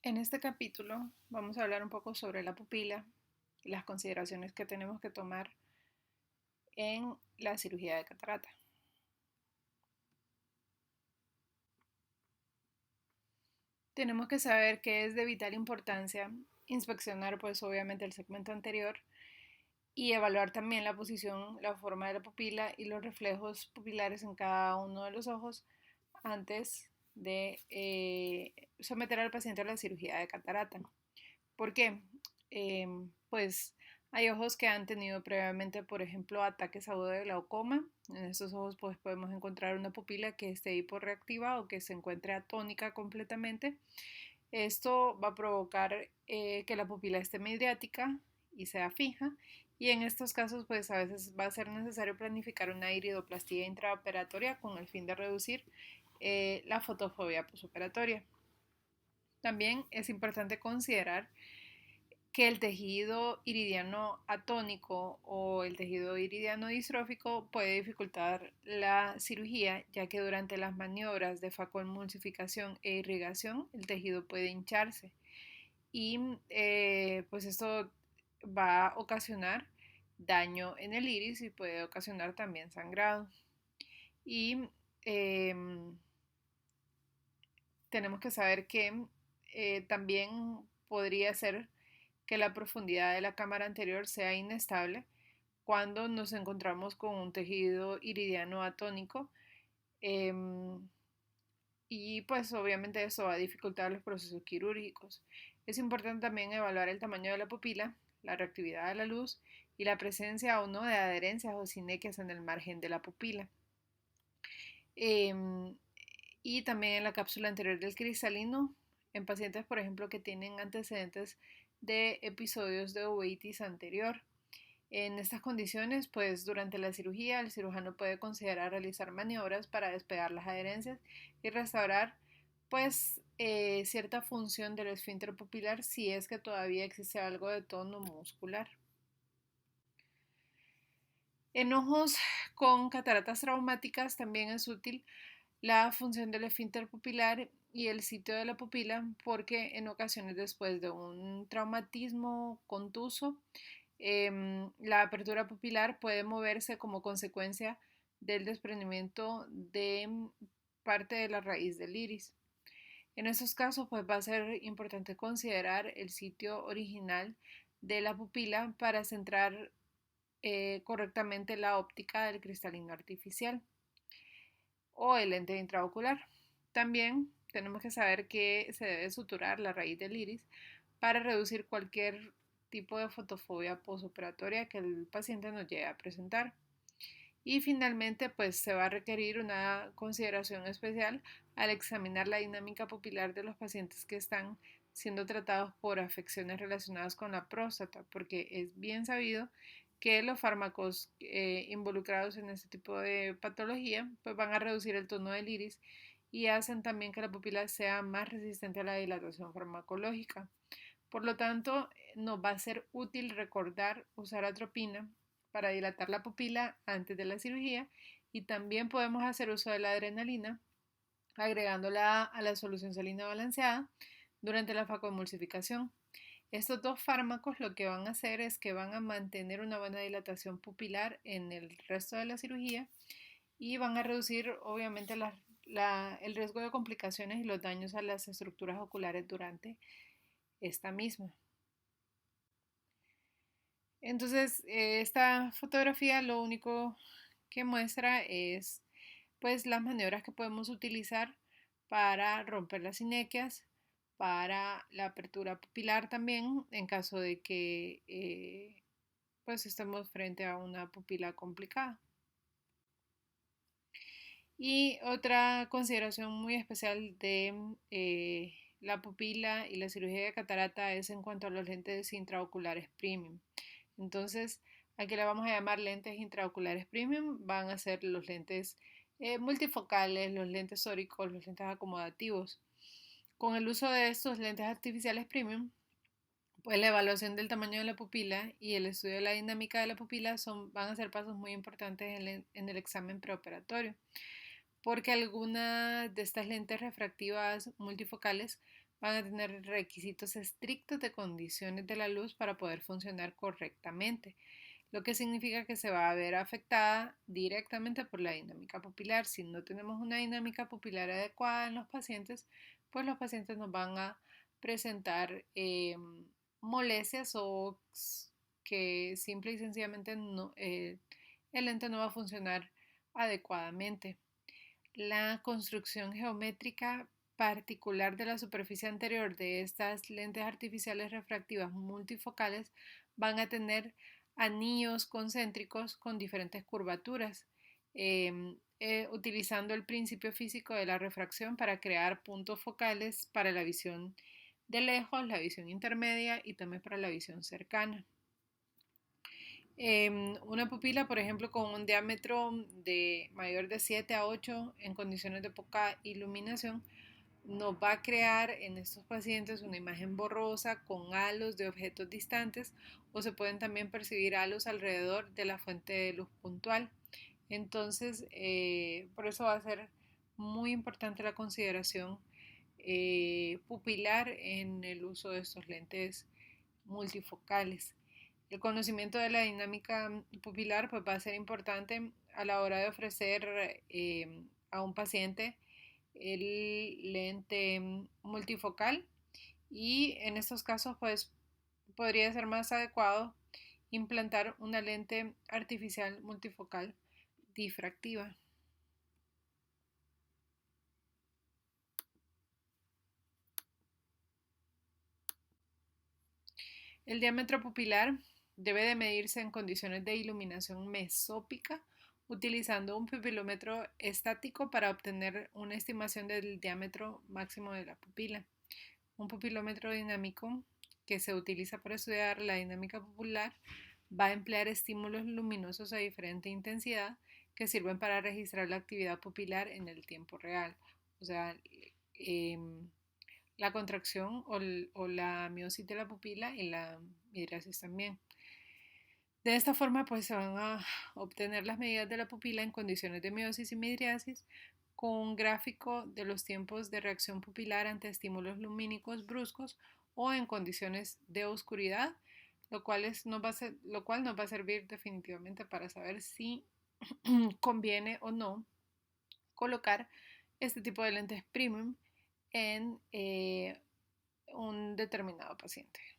En este capítulo vamos a hablar un poco sobre la pupila y las consideraciones que tenemos que tomar en la cirugía de catarata. Tenemos que saber que es de vital importancia inspeccionar pues obviamente el segmento anterior y evaluar también la posición, la forma de la pupila y los reflejos pupilares en cada uno de los ojos antes de someter al paciente a la cirugía de catarata. ¿Por qué? Pues hay ojos que han tenido previamente, por ejemplo, ataques agudos de glaucoma. En estos ojos pues podemos encontrar una pupila que esté hiporreactiva o que se encuentre atónica completamente. Esto va a provocar que la pupila esté midriática y sea fija. Y en estos casos pues a veces va a ser necesario planificar una iridoplastía intraoperatoria con el fin de reducir la fotofobia posoperatoria. También es importante considerar que el tejido iridiano atónico o el tejido iridiano distrófico puede dificultar la cirugía, ya que durante las maniobras de facoemulsificación e irrigación el tejido puede hincharse y pues esto va a ocasionar daño en el iris y puede ocasionar también sangrado. Y eh, tenemos que saber que también podría ser que la profundidad de la cámara anterior sea inestable cuando nos encontramos con un tejido iridiano atónico eh, y pues obviamente eso va a dificultar los procesos quirúrgicos. Es importante también evaluar el tamaño de la pupila, la reactividad de la luz y la presencia o no de adherencias o sinequias en el margen de la pupila. Eh, y también en la cápsula anterior del cristalino, en pacientes, por ejemplo, que tienen antecedentes de episodios de uveitis anterior. En estas condiciones, pues durante la cirugía, el cirujano puede considerar realizar maniobras para despegar las adherencias y restaurar pues cierta función del esfínter pupilar si es que todavía existe algo de tono muscular. En ojos con cataratas traumáticas también es útil la función del esfínter pupilar y el sitio de la pupila porque en ocasiones después de un traumatismo contuso la apertura pupilar puede moverse como consecuencia del desprendimiento de parte de la raíz del iris. En esos casos pues va a ser importante considerar el sitio original de la pupila para centrar correctamente la óptica del cristalino artificial o el lente intraocular. También tenemos que saber que se debe suturar la raíz del iris para reducir cualquier tipo de fotofobia postoperatoria que el paciente nos llegue a presentar. Y finalmente, pues se va a requerir una consideración especial al examinar la dinámica pupilar de los pacientes que están siendo tratados por afecciones relacionadas con la próstata, porque es bien sabido que los fármacos involucrados en este tipo de patología pues van a reducir el tono del iris y hacen también que la pupila sea más resistente a la dilatación farmacológica. Por lo tanto, nos va a ser útil recordar usar atropina para dilatar la pupila antes de la cirugía y también podemos hacer uso de la adrenalina agregándola a la solución salina balanceada durante la facoemulsificación. Estos dos fármacos lo que van a hacer es que van a mantener una buena dilatación pupilar en el resto de la cirugía y van a reducir obviamente el riesgo de complicaciones y los daños a las estructuras oculares durante esta misma. Entonces, esta fotografía lo único que muestra es pues las maniobras que podemos utilizar para romper las sinequias, para la apertura pupilar también, en caso de que pues estemos frente a una pupila complicada. Y otra consideración muy especial de la pupila y la cirugía de catarata es en cuanto a los lentes intraoculares premium. Entonces, aquí le vamos a llamar lentes intraoculares premium, van a ser los lentes multifocales, los lentes óricos, los lentes acomodativos. Con el uso de estos lentes artificiales premium, pues la evaluación del tamaño de la pupila y el estudio de la dinámica de la pupila van a ser pasos muy importantes en el examen preoperatorio porque algunas de estas lentes refractivas multifocales van a tener requisitos estrictos de condiciones de la luz para poder funcionar correctamente, lo que significa que se va a ver afectada directamente por la dinámica pupilar. Si no tenemos una dinámica pupilar adecuada en los pacientes, pues los pacientes nos van a presentar molestias o que simple y sencillamente no, el lente no va a funcionar adecuadamente. La construcción geométrica particular de la superficie anterior de estas lentes artificiales refractivas multifocales van a tener anillos concéntricos con diferentes curvaturas, utilizando el principio físico de la refracción para crear puntos focales para la visión de lejos, la visión intermedia y también para la visión cercana. Una pupila, por ejemplo, con un diámetro de mayor de 7 a 8 en condiciones de poca iluminación, nos va a crear en estos pacientes una imagen borrosa con halos de objetos distantes, o se pueden también percibir halos alrededor de la fuente de luz puntual. Entonces, por eso va a ser muy importante la consideración pupilar en el uso de estos lentes multifocales. El conocimiento de la dinámica pupilar pues, va a ser importante a la hora de ofrecer a un paciente el lente multifocal, y en estos casos pues podría ser más adecuado implantar una lente artificial multifocal difractiva. El diámetro pupilar debe de medirse en condiciones de iluminación mesópica utilizando un pupilómetro estático para obtener una estimación del diámetro máximo de la pupila. Un pupilómetro dinámico que se utiliza para estudiar la dinámica pupilar va a emplear estímulos luminosos a diferente intensidad que sirven para registrar la actividad pupilar en el tiempo real. O sea, eh, la contracción o la miosis de la pupila y la midriasis también. De esta forma, pues se van a obtener las medidas de la pupila en condiciones de miosis y midriasis con un gráfico de los tiempos de reacción pupilar ante estímulos lumínicos bruscos o en condiciones de oscuridad, lo cual nos va a servir definitivamente para saber si conviene o no colocar este tipo de lentes premium en un determinado paciente.